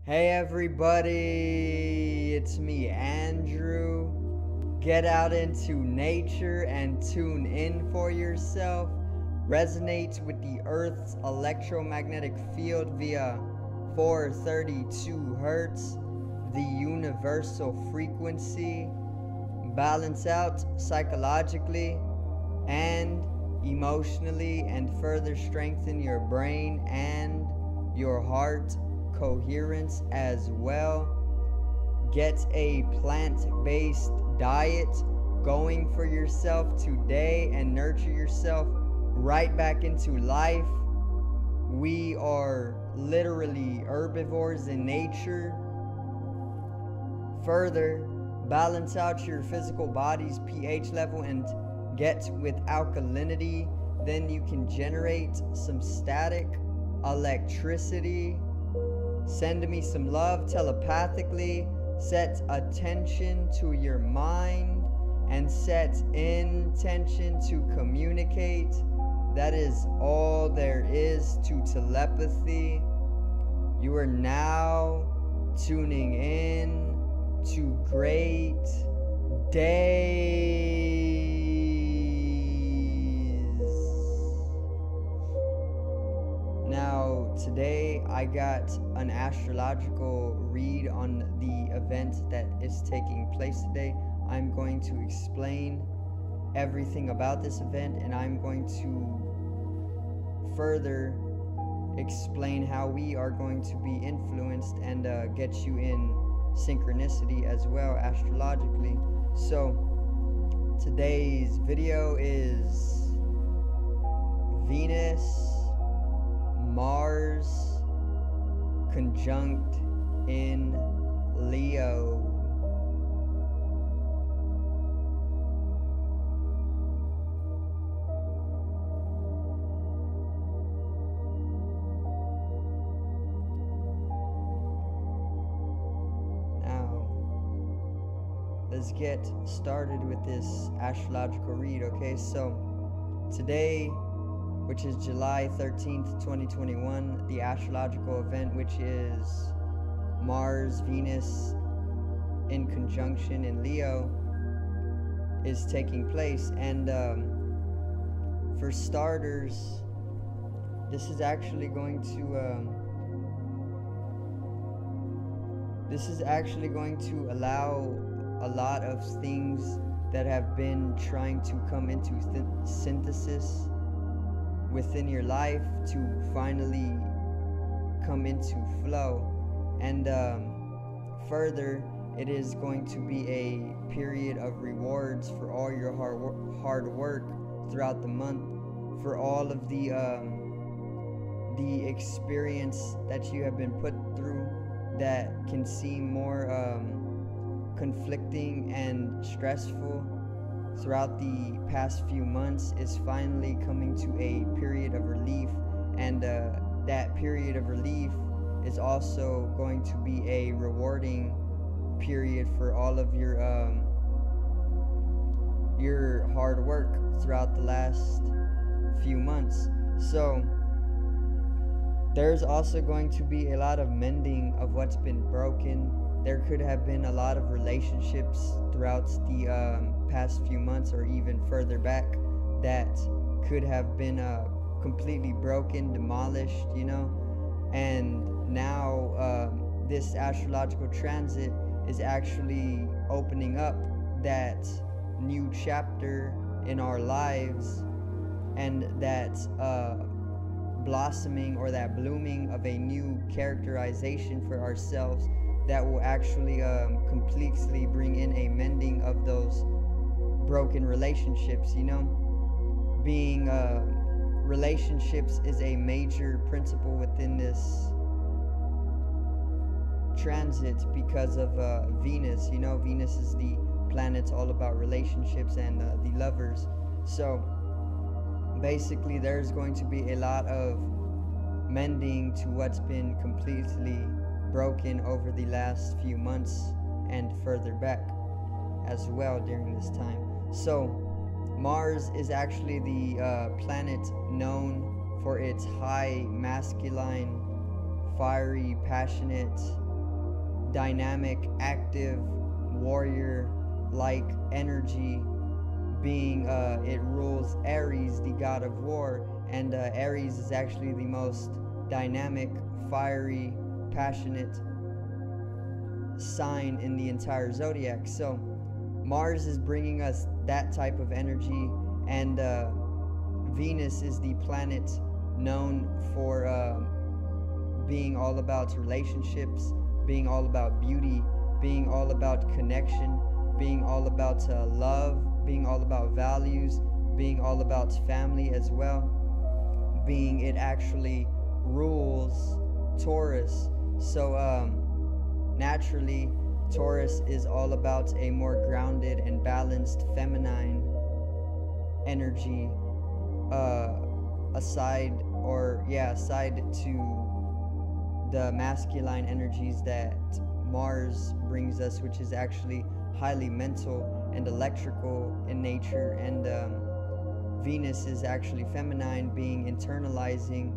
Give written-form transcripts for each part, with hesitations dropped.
Hey everybody, it's me Andrew. Get out into nature and tune in for yourself. Resonate with the Earth's electromagnetic field via 432 Hertz, the universal frequency. Balance out psychologically and emotionally, and further strengthen your brain and your heart coherence as well. Get a plant-based diet going for yourself today and nurture yourself right back into life. We are literally herbivores in nature. Further, balance out your physical body's pH level and get with alkalinity. Then you can generate some static electricity. Send me some love telepathically. Set attention to your mind and set intention to communicate. That is all there is to telepathy. You are now tuning in to great days. Now, today I got an astrological read on the event that is taking place today. I'm going to explain everything about this event, and I'm going to further explain how we are going to be influenced and get you in synchronicity as well astrologically. So today's video is Venus Mars conjunct in Leo. Let's get started with this astrological read, okay? So today, which is July 13th, 2021, the astrological event, which is Mars, Venus in conjunction in Leo, is taking place. And for starters, this is actually going to allow a lot of things that have been trying to come into synthesis within your life to finally come into flow. And further, it is going to be a period of rewards for all your hard work throughout the month, for all of the experience that you have been put through that can seem more conflicting and stressful throughout the past few months is finally coming to a period of relief. And that period of relief is also going to be a rewarding period for all of your hard work throughout the last few months. So there's also going to be a lot of mending of what's been broken. There could have been a lot of relationships throughout the past few months, or even further back, that could have been completely broken, demolished, you know. And now this astrological transit is actually opening up that new chapter in our lives, and that blossoming or that blooming of a new characterization for ourselves that will actually completely bring in a mending of those broken relationships, you know. Being relationships is a major principle within this transit because of Venus. You know, Venus is the planet all about relationships and the lovers. So basically there's going to be a lot of mending to what's been completely broken over the last few months and further back as well during this time. So Mars is actually the planet known for its high masculine, fiery, passionate dynamic, active, warrior-like energy, being it rules Aries, the god of war, and Aries is actually the most dynamic, fiery, passionate sign in the entire zodiac. So Mars is bringing us that type of energy, and Venus is the planet known for being all about relationships, being all about beauty, being all about connection, being all about love, being all about values, being all about family as well, being it actually rules Taurus. So naturally, Taurus is all about a more grounded and balanced feminine energy, aside to the masculine energies that Mars brings us, which is actually highly mental and electrical in nature, and Venus is actually feminine, being internalizing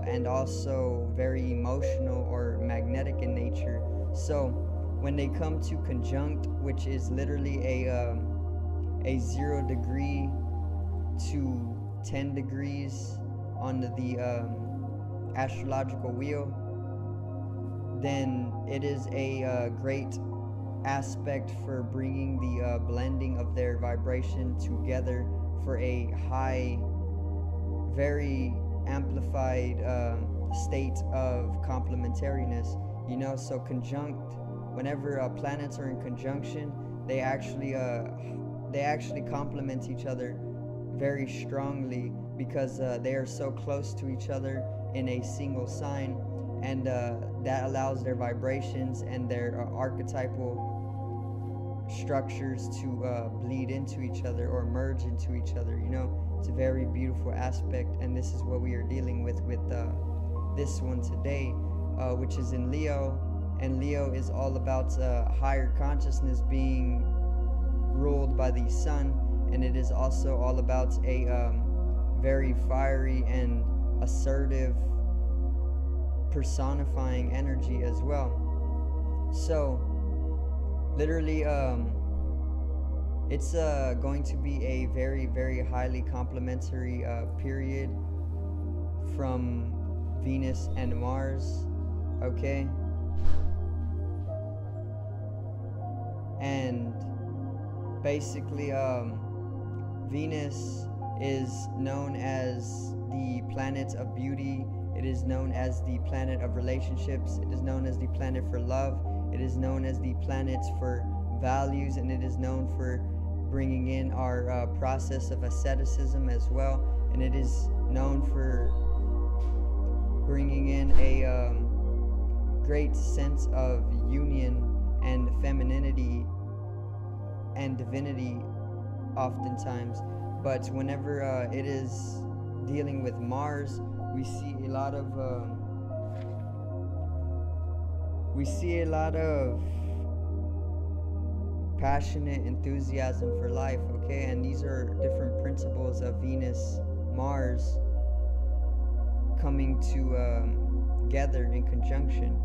and also very emotional or magnetic in nature. So when they come to conjunct, which is literally a 0 degree to 10 degrees on the astrological wheel, then it is a great aspect for bringing the blending of their vibration together for a high, very amplified state of complementariness. You know, so conjunct, whenever planets are in conjunction, they actually complement each other very strongly, because they are so close to each other in a single sign, and that allows their vibrations and their archetypal structures to bleed into each other or merge into each other. You know, it's a very beautiful aspect, and this is what we are dealing with this one today, which is in Leo. And Leo is all about higher consciousness being ruled by the sun, and it is also all about a very fiery and assertive, personifying energy as well. So literally it's going to be a very, very highly complementary period from Venus and Mars, okay? And basically Venus is known as the planet of beauty. It is known as the planet of relationships. It is known as the planet for love. It is known as the planet for values, and it is known for bringing in our process of asceticism as well. And it is known for bringing in a great sense of union and femininity and divinity oftentimes. But whenever it is dealing with Mars, we see a lot of passionate enthusiasm for life, okay? And these are different principles of Venus, Mars coming together in conjunction.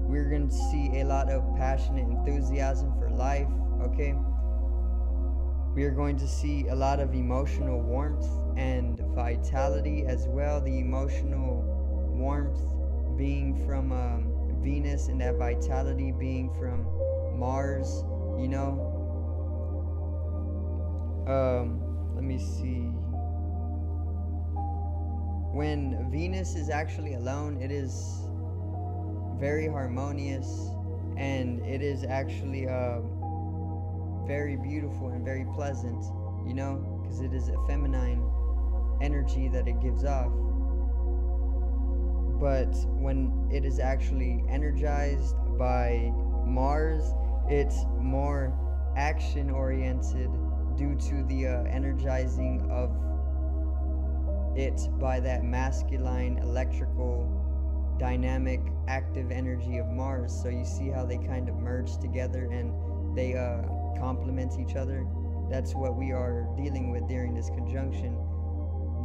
We're going to see a lot of passionate enthusiasm for life, okay? We are going to see a lot of emotional warmth and vitality as well. The emotional warmth being from Venus, and that vitality being from Mars, you know. Let me see. When Venus is actually alone, it is very harmonious, and it is actually very beautiful and very pleasant, you know, because it is a feminine energy that it gives off. But when it is actually energized by Mars, it's more action oriented due to the energizing of it by that masculine, electrical, dynamic, active energy of Mars. So you see how they kind of merge together and they complement each other. That's what we are dealing with during this conjunction.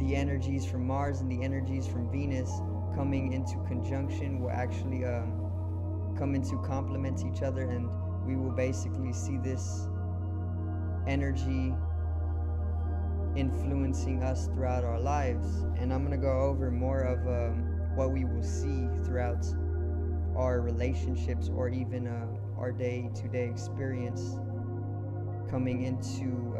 The energies from Mars and the energies from Venus coming into conjunction will actually come into complement each other, and we will basically see this energy influencing us throughout our lives. And I'm going to go over more of what we will see throughout our relationships, or even our day-to-day experience coming into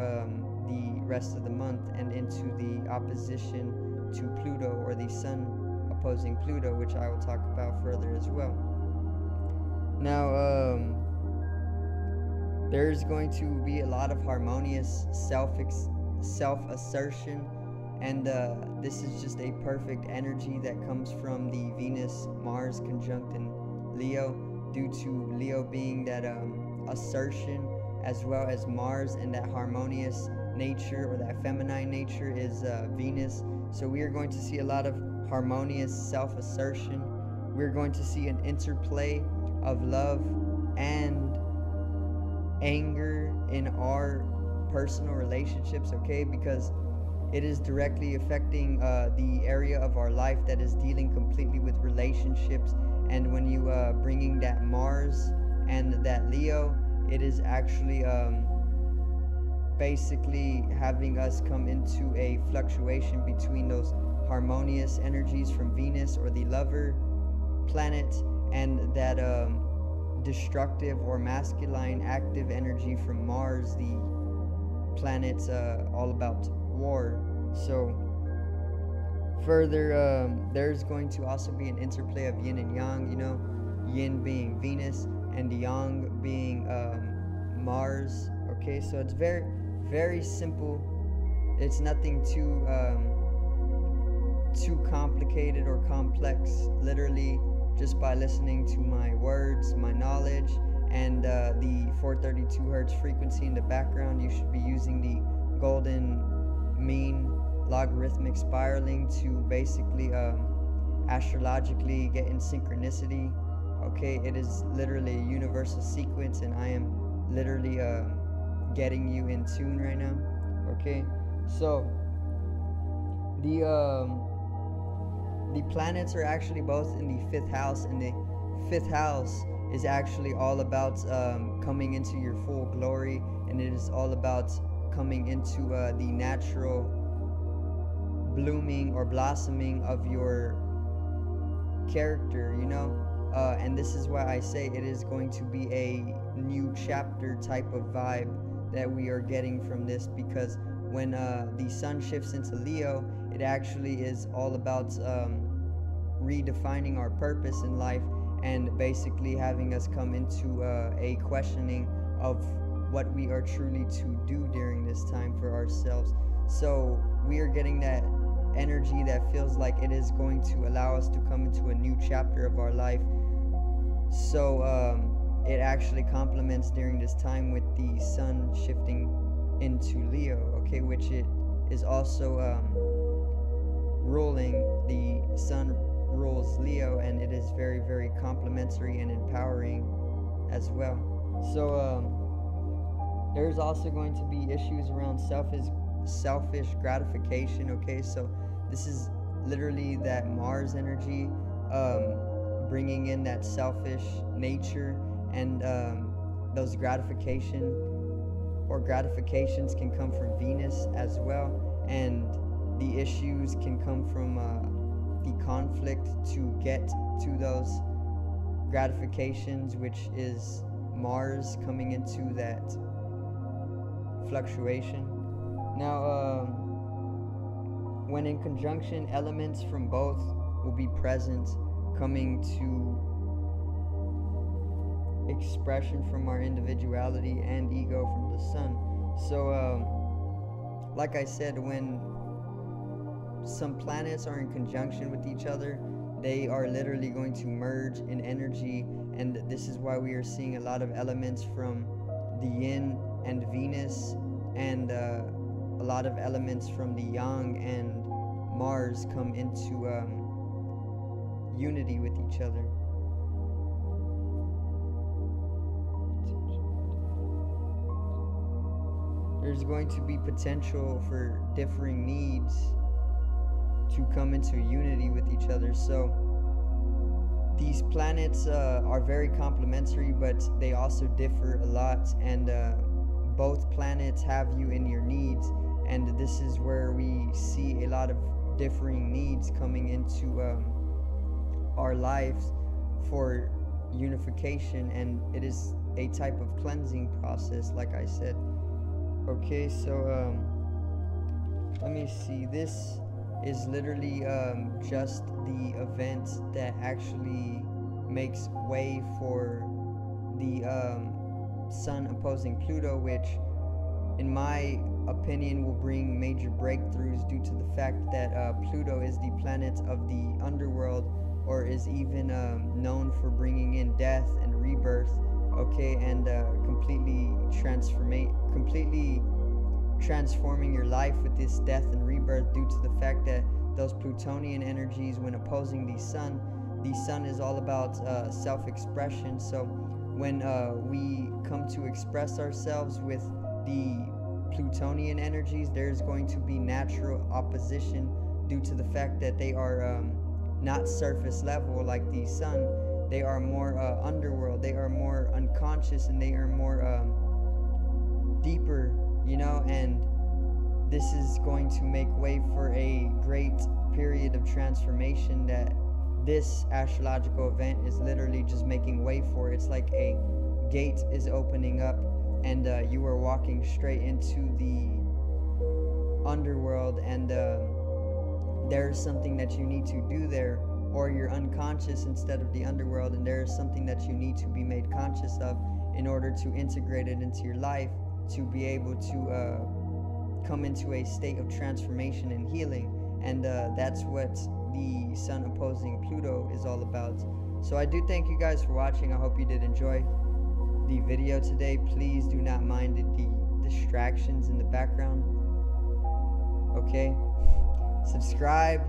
the rest of the month, and into the opposition to Pluto, or the Sun opposing Pluto, which I will talk about further as well. Now, there's going to be a lot of harmonious self-assertion, and this is just a perfect energy that comes from the Venus-Mars conjunct in Leo, due to Leo being that assertion, as well as Mars, and that harmonious nature, or that feminine nature, is Venus. So we are going to see a lot of harmonious self-assertion. We're going to see an interplay of love and anger in our personal relationships, okay? Because it is directly affecting the area of our life that is dealing completely with relationships. And when you bringing that Mars and that Leo, it is actually basically having us come into a fluctuation between those harmonious energies from Venus, or the lover planet, and that destructive or masculine active energy from Mars, the planet's all about war. So further, there's going to also be an interplay of yin and yang, you know, yin being Venus and yang being Mars. Okay, so it's very, very simple. It's nothing too complicated or complex. Literally, just by listening to my words, my knowledge, and the 432 hertz frequency in the background, you should be using the golden mean logarithmic spiraling to basically astrologically get in synchronicity. Okay, it is literally a universal sequence, and I am literally getting you in tune right now. Okay, so the planets are actually both in the 5th house, and the 5th house is actually all about coming into your full glory, and it is all about coming into the natural blooming or blossoming of your character, you know. And this is why I say it is going to be a new chapter type of vibe that we are getting from this, because when the Sun shifts into Leo, it actually is all about redefining our purpose in life, and basically having us come into a questioning of what we are truly to do during this time for ourselves. So we are getting that energy that feels like it is going to allow us to come into a new chapter of our life. So it actually complements during this time with the Sun shifting into Leo, okay, which it is also ruling. The Sun rules Leo, and it is very, very complementary and empowering as well. So there's also going to be issues around selfish gratification, okay? So this is literally that Mars energy bringing in that selfish nature, and those gratifications can come from Venus as well, and the issues can come from the conflict to get to those gratifications, which is Mars coming into that fluctuation. Now, when in conjunction, elements from both will be present, coming to expression from our individuality and ego from the Sun. So like I said, when some planets are in conjunction with each other, they are literally going to merge in energy, and this is why we are seeing a lot of elements from the Yin and Venus, and a lot of elements from the Yang and Mars come into unity with each other. There's going to be potential for differing needs to come into unity with each other. So these planets are very complementary, but they also differ a lot, and both planets have you in your needs, and this is where we see a lot of differing needs coming into our lives for unification, and it is a type of cleansing process, like I said. Okay, so let me see. This is literally just the event that actually makes way for the Sun opposing Pluto, which in my opinion will bring major breakthroughs due to the fact that Pluto is the planet of the underworld, or is even known for bringing in death and rebirth, okay, and completely transforming your life with this death and rebirth, due to the fact that those Plutonian energies, when opposing the Sun is all about self-expression. So when we come to express ourselves with the Plutonian energies, there's going to be natural opposition due to the fact that they are not surface level like the Sun. They are more underworld, they are more unconscious, and they are more deeper, you know, and this is going to make way for a great period of transformation that this astrological event is literally just making way for. It's like a gate is opening up, and you are walking straight into the underworld, and there's something that you need to do there, or you're unconscious instead of the underworld, and there is something that you need to be made conscious of in order to integrate it into your life, to be able to come into a state of transformation and healing. And that's what the Sun opposing Pluto is all about. So I do thank you guys for watching. I hope you did enjoy the video today. Please do not mind the distractions in the background. Okay, subscribe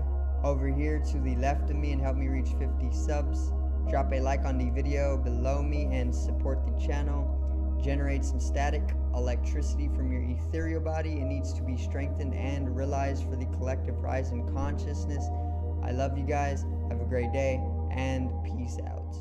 over here to the left of me and help me reach 50 subs. Drop a like on the video below me and support the channel. Generate some static electricity from your ethereal body. It needs to be strengthened and realized for the collective rise in consciousness. I love you guys. Have a great day, and peace out.